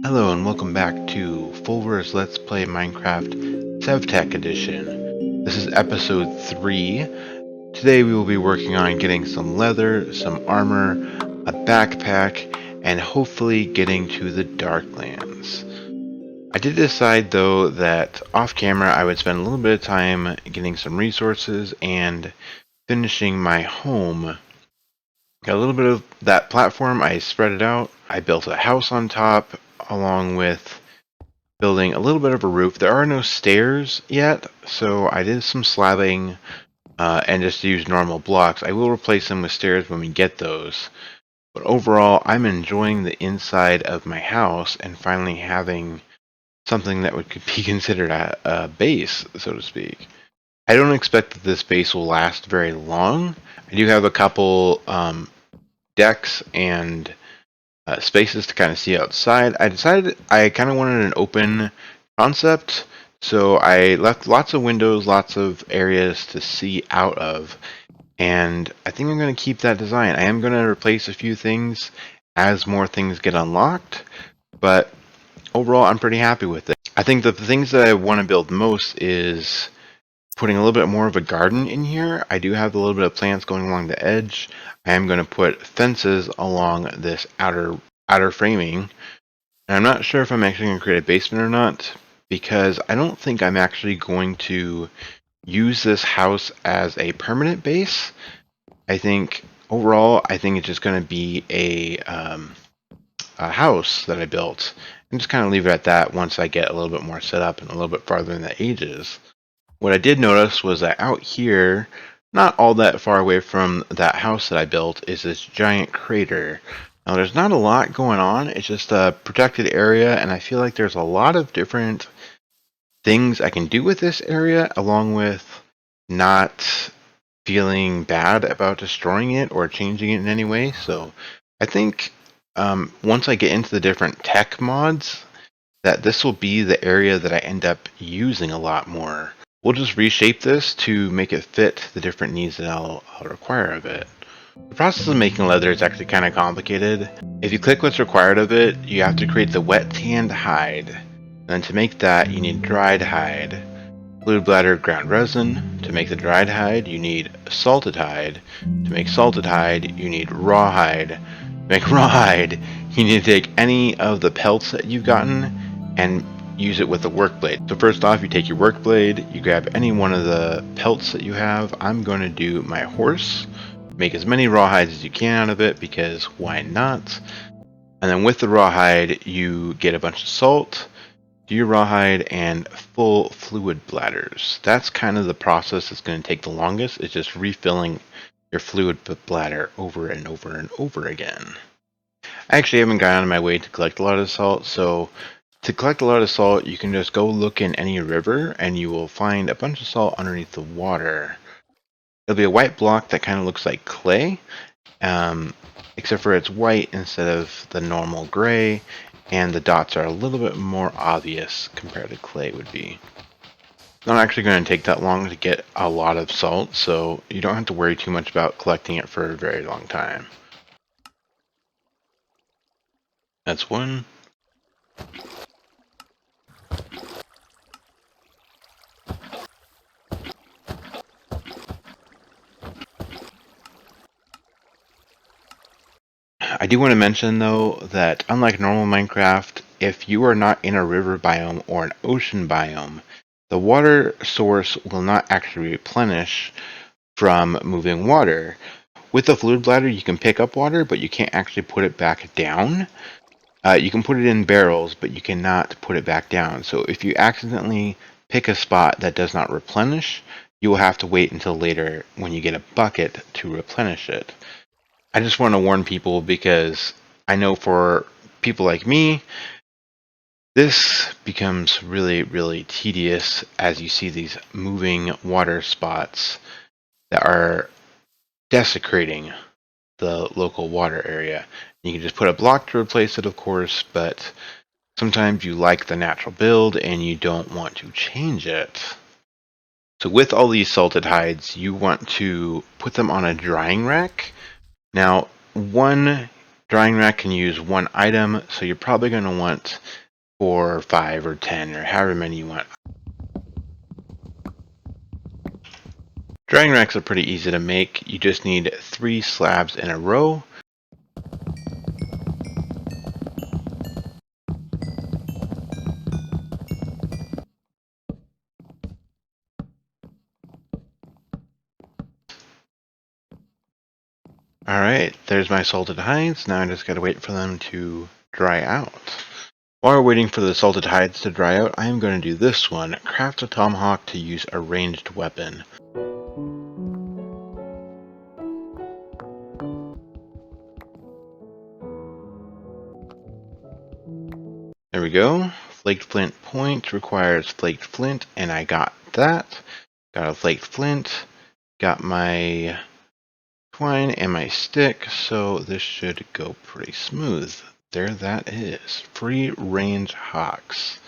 Hello and welcome back to Fulver's Let's Play Minecraft Sevtech Edition. This is episode 3. Today we will be working on getting some leather, some armor, a backpack, and hopefully getting to the Darklands. I did decide though that off camera I would spend a little bit of time getting some resources and finishing my home. Got a little bit of that platform, I spread it out. I built a house on top along with building a little bit of a roof. There are no stairs yet, so I did some slabbing and just used normal blocks. I will replace them with stairs when we get those. But overall, I'm enjoying the inside of my house and finally having something that would be considered a base, so to speak. I don't expect that this base will last very long. I do have a couple decks and spaces to kind of see outside. I decided I kind of wanted an open concept, so I left lots of windows, lots of areas to see out of, and I think I'm going to keep that design. I am going to replace a few things as more things get unlocked, but overall I'm pretty happy with it. I think that the things that I want to build most is putting a little bit more of a garden in here. I do have a little bit of plants going along the edge. I am going to put fences along this outer framing. And I'm not sure if I'm actually going to create a basement or not, because I don't think I'm actually going to use this house as a permanent base. I think overall, I think it's just going to be a house that I built, and just kind of leave it at that once I get a little bit more set up and a little bit farther in the ages. What I did notice was that out here, not all that far away from that house that I built, is this giant crater. Now, there's not a lot going on. It's just a protected area, and I feel like there's a lot of different things I can do with this area, along with not feeling bad about destroying it or changing it in any way. So I think once I get into the different tech mods, that this will be the area that I end up using a lot more. We'll just reshape this to make it fit the different needs that I'll require of it. The process of making leather is actually kind of complicated. If you click what's required of it, you have to create the wet tanned hide. And then to make that, you need dried hide, fluid bladder ground resin. To make the dried hide, you need salted hide. To make salted hide, you need raw hide. To make raw hide, you need to take any of the pelts that you've gotten and use it with a work blade. So first off, you take your work blade, you grab any one of the pelts that you have. I'm going to do my horse. Make as many rawhides as you can out of it, because why not? And then with the rawhide, you get a bunch of salt, do your rawhide, and full fluid bladders. That's kind of the process that's going to take the longest. It's just refilling your fluid bladder over and over and over again. I actually haven't gone out of my way to collect a lot of salt, so to collect a lot of salt, you can just go look in any river and you will find a bunch of salt underneath the water. It'll be a white block that kind of looks like clay, except for it's white instead of the normal gray, and the dots are a little bit more obvious compared to clay would be. It's not actually going to take that long to get a lot of salt, so you don't have to worry too much about collecting it for a very long time. That's one. I do want to mention though that unlike normal Minecraft, if you are not in a river biome or an ocean biome, the water source will not actually replenish from moving water. With the fluid bladder, you can pick up water, but you can't actually put it back down. You can put it in barrels, but you cannot put it back down. So if you accidentally pick a spot that does not replenish, you will have to wait until later when you get a bucket to replenish it. I just want to warn people, because I know for people like me, this becomes really, really tedious as you see these moving water spots that are desecrating the local water area. You can just put a block to replace it, of course, but sometimes you like the natural build and you don't want to change it. So with all these salted hides, you want to put them on a drying rack. Now, one Drying rack can use one item, so you're probably going to want 4 or 5 or 10 or however many you want. Drying racks are pretty easy to make. You just need 3 slabs in a row. Alright, there's my salted hides. Now I just gotta wait for them to dry out. While we're waiting for the salted hides to dry out, I am going to do this one. Craft a tomahawk to use a ranged weapon. There we go. Flaked flint point requires flaked flint, and I got that. Got a flaked flint. Got my twine and my stick, so this should go pretty smooth. There that is. Free range hawks.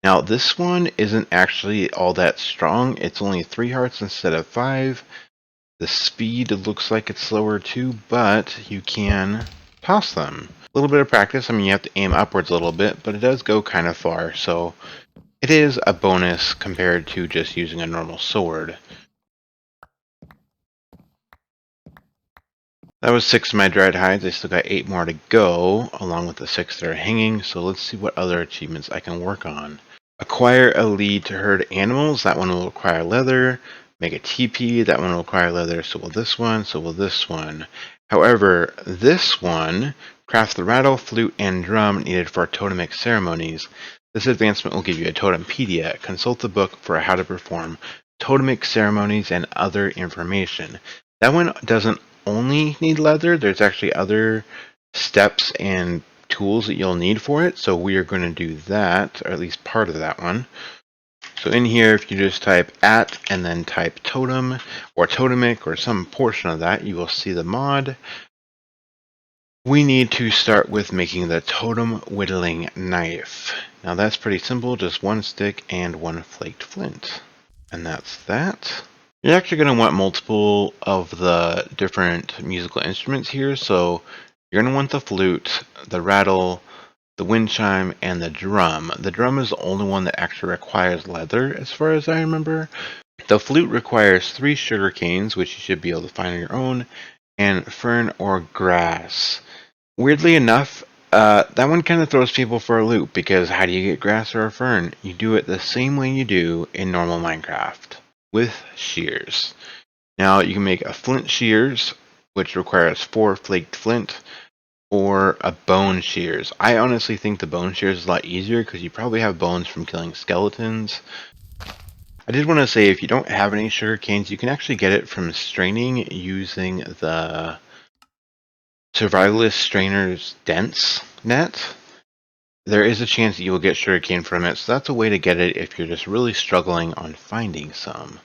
Now this one isn't actually all that strong. It's only 3 hearts instead of 5. The speed looks like it's slower too, but you can toss them. A little bit of practice. I mean, you have to aim upwards a little bit, but it does go kind of far, so it is a bonus compared to just using a normal sword. That was 6 of my dried hides. I still got 8 more to go, along with the 6 that are hanging, so let's see what other achievements I can work on. Acquire a lead to herd animals. That one will require leather. Make a TP. That one will require leather. So will this one. So will this one. However, this one, craft the rattle, flute, and drum needed for totemic ceremonies. This advancement will give you a totempedia. Consult the book for how to perform totemic ceremonies and other information. That one doesn't only need leather. There's actually other steps and tools that you'll need for it, so we are going to do that, or at least part of that one. So in here, if you just type @ and then type totem or totemic or some portion of that, you will see the mod. We need to start with making the totem whittling knife. Now that's pretty simple, just 1 stick and 1 flaked flint. And that's that. You're actually going to want multiple of the different musical instruments here, so you're going to want the flute, the rattle, the wind chime, and the drum. The drum is the only one that actually requires leather, as far as I remember. The flute requires 3 sugar canes, which you should be able to find on your own, and fern or grass. Weirdly enough, that one kind of throws people for a loop, because how do you get grass or a fern? You do it the same way you do in normal Minecraft, with shears. Now, you can make a flint shears, which requires 4 flaked flint, or a bone shears. I honestly think the bone shears is a lot easier because you probably have bones from killing skeletons. I did want to say if you don't have any sugar canes, you can actually get it from straining using the Survivalist Strainer's Dense net. There is a chance that you will get sugarcane from it, so that's a way to get it if you're just really struggling on finding some.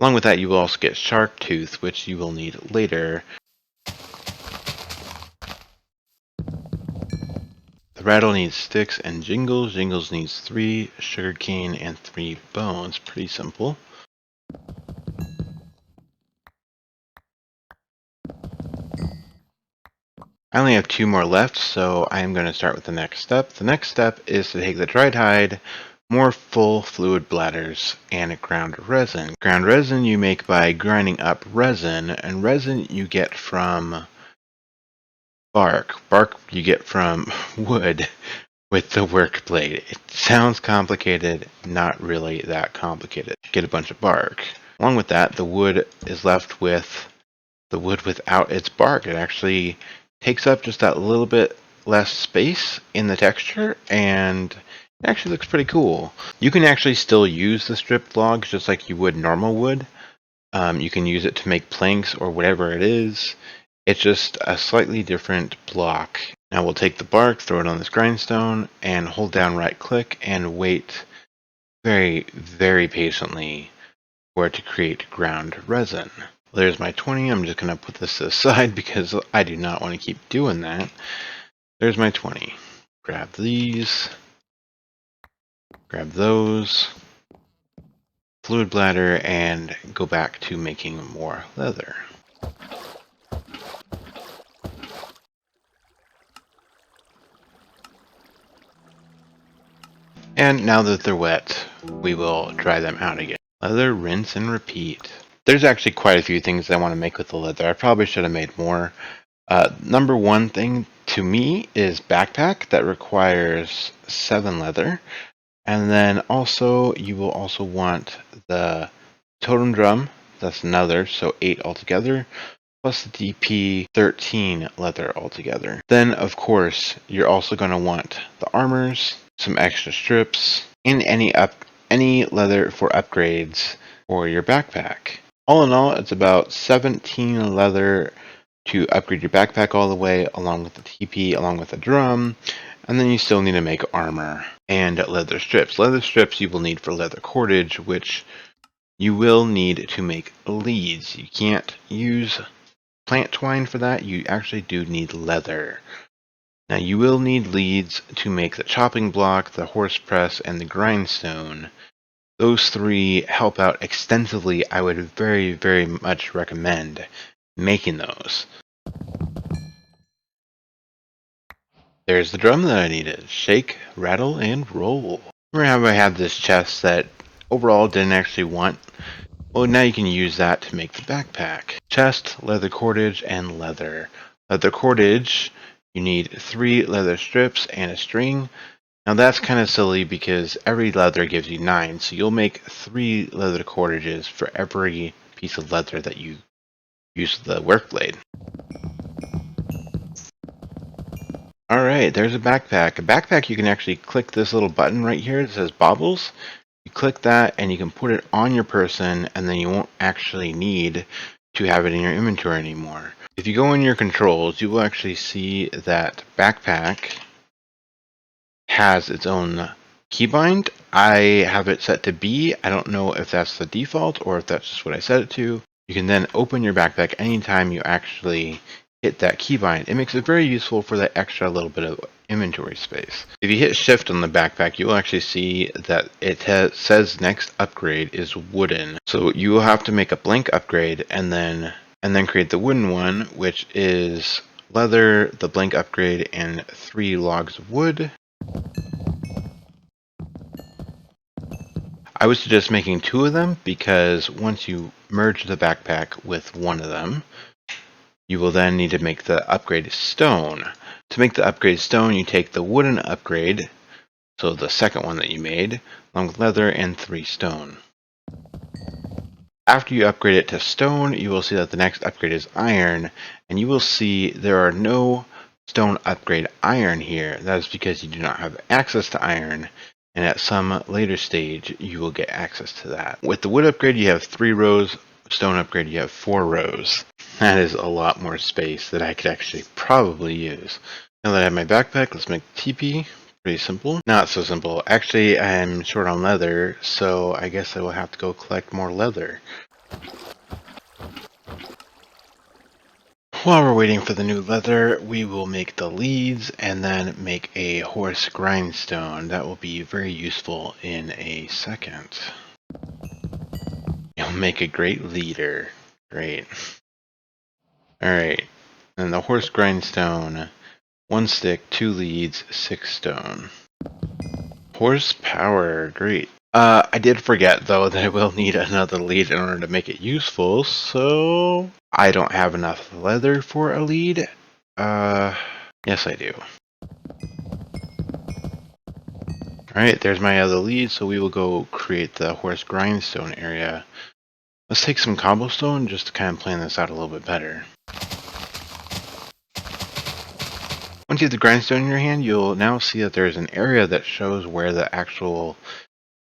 Along with that, you will also get Shark Tooth, which you will need later. The rattle needs sticks and jingles. Jingles needs 3 sugarcane and 3 bones. Pretty simple. I only have 2 more left, so I am going to start with the next step. The next step is to take the dried hide, more full fluid bladders, and ground resin. Ground resin you make by grinding up resin, and resin you get from bark. Bark you get from wood with the work blade. It sounds complicated, not really that complicated. Get a bunch of bark. Along with that, the wood is left with the wood without its bark. It actually takes up just that little bit less space in the texture, and it actually looks pretty cool. You can actually still use the stripped logs just like you would normal wood. You can use it to make planks or whatever it is. It's just a slightly different block. Now we'll take the bark, throw it on this grindstone, and hold down right click and wait very, very patiently for it to create ground resin. There's my 20. I'm just going to put this aside because I do not want to keep doing that. There's my 20. Grab these. Grab those. Fluid bladder, and go back to making more leather. And now that they're wet, we will dry them out again. Leather, rinse, and repeat. There's actually quite a few things I want to make with the leather. I probably should have made more. Number one thing to me is backpack that requires 7 leather. And then also, you will also want the totem drum. That's another, so 8 altogether. Plus the DP 13 leather altogether. Then, of course, you're also going to want the armors, some extra strips, and any leather for upgrades for your backpack. All in all, it's about 17 leather to upgrade your backpack all the way, along with the TP, along with the drum, and then you still need to make armor and leather strips. Leather strips you will need for leather cordage, which you will need to make leads. You can't use plant twine for that. You actually do need leather. Now you will need leads to make the chopping block, the horse press, and the grindstone. Those 3 help out extensively. I would very, very much recommend making those. There's the drum that I needed. Shake, rattle, and roll. Remember how I had this chest that overall didn't actually want? Well, now you can use that to make the backpack. Chest, leather cordage, and leather. Leather cordage, you need 3 leather strips and a string. Now that's kind of silly because every leather gives you 9, so you'll make 3 leather cordages for every piece of leather that you use the work blade. Alright, there's a backpack. A backpack, you can actually click this little button right here that says baubles. You click that and you can put it on your person, and then you won't actually need to have it in your inventory anymore. If you go in your controls, you will actually see that backpack has its own keybind. I have it set to B. I don't know if that's the default or if that's just what I set it to. You can then open your backpack anytime you actually hit that keybind. It makes it very useful for that extra little bit of inventory space. If you hit shift on the backpack, you will actually see that it says next upgrade is wooden. So you will have to make a blank upgrade and then create the wooden one, which is leather, the blank upgrade, and 3 logs of wood. I would suggest making 2 of them because once you merge the backpack with one of them, you will then need to make the upgrade stone. To make the upgrade stone, you take the wooden upgrade, so the second one that you made, along with leather and 3 stone. After you upgrade it to stone, you will see that the next upgrade is iron, and you will see there are no stone upgrade iron here. That is because you do not have access to iron, and at some later stage, you will get access to that. With the wood upgrade, you have 3 rows. Stone upgrade, you have 4 rows. That is a lot more space that I could actually probably use. Now that I have my backpack, let's make TP. Pretty simple. Not so simple. Actually, I'm short on leather, so I guess I will have to go collect more leather. While we're waiting for the new leather, we will make the leads and then make a horse grindstone. That will be very useful in a second. You'll make a great leader. Great. Alright. And the horse grindstone. 1 stick, 2 leads, 6 stone. Horsepower. Great. I did forget, though, that I will need another lead in order to make it useful, so I don't have enough leather for a lead. Yes, I do. Alright, there's my other lead, so we will go create the horse grindstone area. Let's take some cobblestone just to kind of plan this out a little bit better. Once you have the grindstone in your hand, you'll now see that there's an area that shows where the actual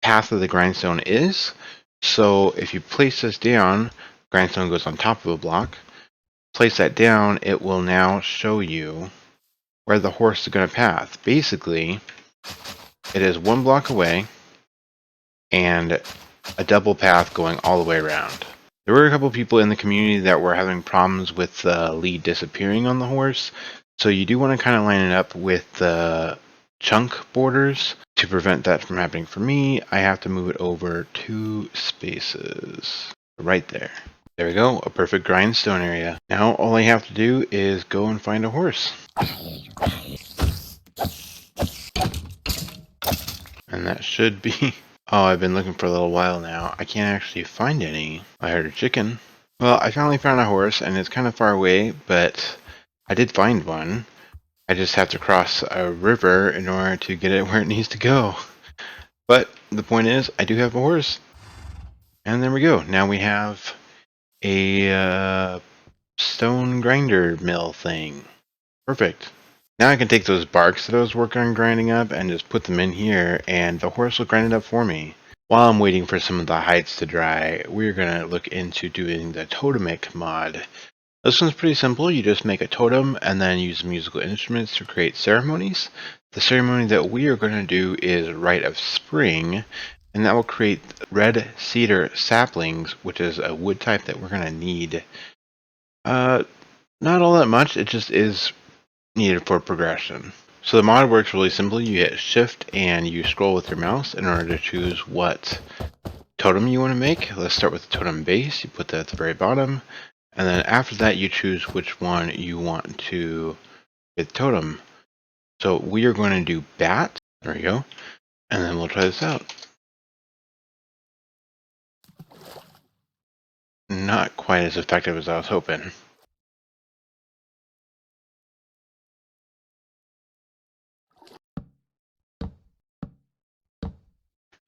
path of the grindstone is. So if you place this down, grindstone goes on top of a block. Place that down, it will now show you where the horse is going to path. Basically, it is 1 block away and a double path going all the way around. There were a couple people in the community that were having problems with the lead disappearing on the horse, so you do want to kind of line it up with the chunk borders. To prevent that from happening for me, I have to move it over 2 spaces. Right there. There we go, a perfect grindstone area. Now all I have to do is go and find a horse. And that should be... Oh, I've been looking for a little while now. I can't actually find any. I heard a chicken. Well, I finally found a horse, and it's kind of far away, but I did find one. I just have to cross a river in order to get it where it needs to go. But the point is, I do have a horse. And there we go. Now we have a stone grinder mill thing. Perfect. Now I can take those barks that I was working on grinding up and just put them in here, and the horse will grind it up for me. While I'm waiting for some of the hides to dry, we're going to look into doing the totemic mod. This one's pretty simple. You just make a totem and then use musical instruments to create ceremonies. The ceremony that we are going to do is Rite of Spring, and that will create red cedar saplings, which is a wood type that we're going to need. Not all that much, it just is needed for progression. So the mod works really simply. You hit shift and you scroll with your mouse in order to choose what totem you want to make. Let's start with the totem base. You put that at the very bottom. And then after that, you choose which one you want to hit totem. So we are going to do bat. There we go. And then we'll try this out. Not quite as effective as I was hoping.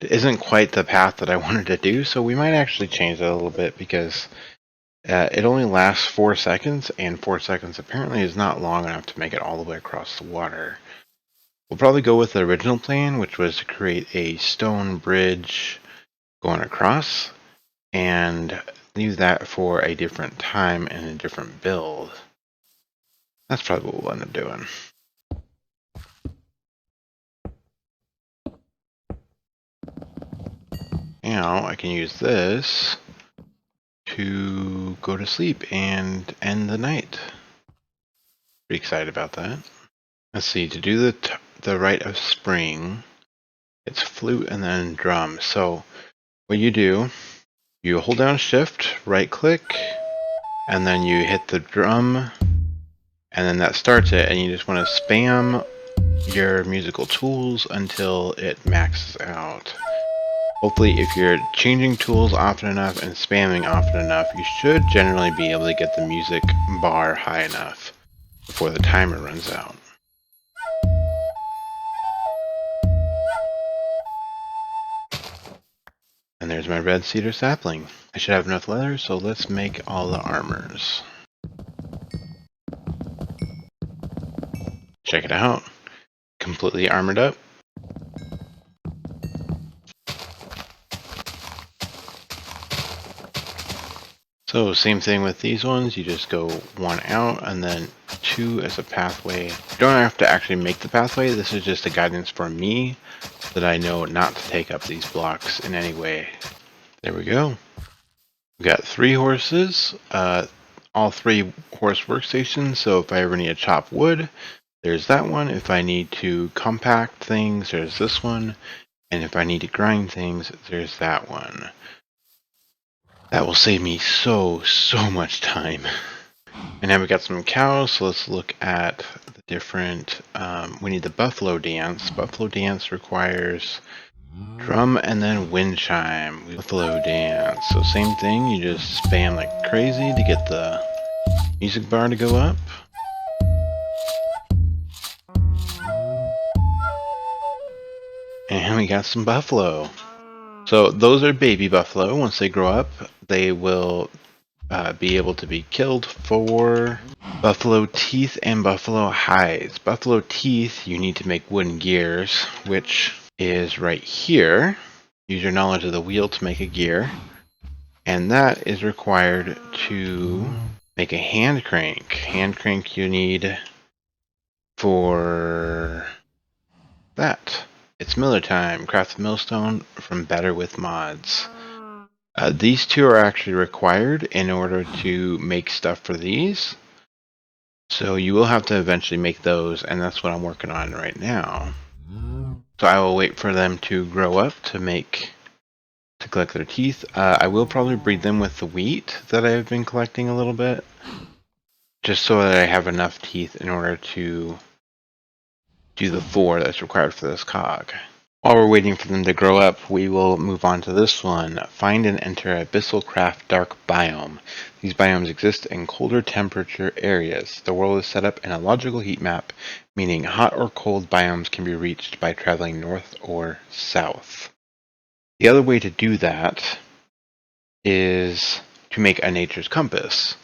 It isn't quite the path that I wanted to do, so we might actually change that a little bit because it only lasts 4 seconds, and 4 seconds apparently is not long enough to make it all the way across the water. We'll probably go with the original plan, which was to create a stone bridge going across, and leave that for a different time and a different build. That's probably what we'll end up doing. Now I can use this to go to sleep and end the night. Pretty excited about that. Let's see, to do the Rite of Spring, it's flute and then drum. So what you do, you hold down shift, right click, and then you hit the drum, and then that starts it, and you just want to spam your musical tools until it maxes out. Hopefully, if you're changing tools often enough and spamming often enough, you should generally be able to get the music bar high enough before the timer runs out. And there's my red cedar sapling. I should have enough leather, so let's make all the armors. Check it out. Completely armored up. So same thing with these ones, you just go 1 out and then 2 as a pathway. You don't have to actually make the pathway, this is just a guidance for me that I know not to take up these blocks in any way. There we go. We got 3 horses, all 3 horse workstations, so if I ever need to chop wood, there's that one. If I need to compact things, there's this one. And if I need to grind things, there's that one. That will save me so much time. And now we got some cows, so let's look at the different, we need the buffalo dance. Buffalo dance requires drum and then wind chime. Buffalo dance, so same thing, you just spam like crazy to get the music bar to go up. And we got some buffalo. So those are baby buffalo. Once they grow up, they will be able to be killed for buffalo teeth and buffalo hides. Buffalo teeth, you need to make wooden gears, which is right here. Use your knowledge of the wheel to make a gear. And that is required to make a hand crank. Hand crank you need for that. It's Miller time. Craft the millstone from Better with Mods. These 2 are actually required in order to make stuff for these. So you will have to eventually make those, and that's what I'm working on right now. So I will wait for them to grow up to collect their teeth. I will probably breed them with the wheat that I've been collecting a little bit, just so that I have enough teeth in order to do the 4 that's required for this cog. While we're waiting for them to grow up, we will move on to this one. Find and enter Abyssal Craft Dark Biome. These biomes exist in colder temperature areas. The world is set up in a logical heat map, meaning hot or cold biomes can be reached by traveling north or south. The other way to do that is to make a nature's compass.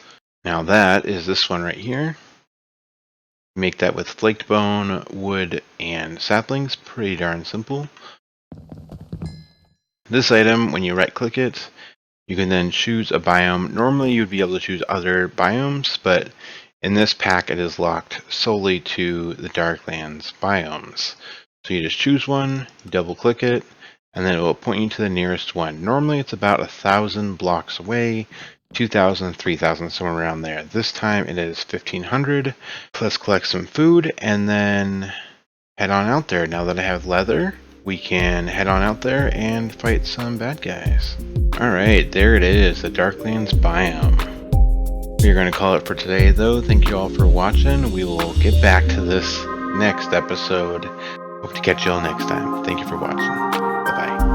Now that is this one right here. Make that with flaked bone, wood, and saplings. Pretty darn simple. This item, when you right click it, you can then choose a biome. Normally you'd be able to choose other biomes, but in this pack it is locked solely to the Darklands biomes. So you just choose one, double click it, and then it will point you to the nearest one. Normally it's about 1,000 blocks away, 2,000, 3,000, somewhere around there. This time it is 1,500. Let's collect some food and then head on out there. Now that I have leather, we can head on out there and fight some bad guys. Alright, there it is, the Darklands biome. We're going to call it for today though. Thank you all for watching. We will get back to this next episode. Hope to catch you all next time. Thank you for watching. Bye bye.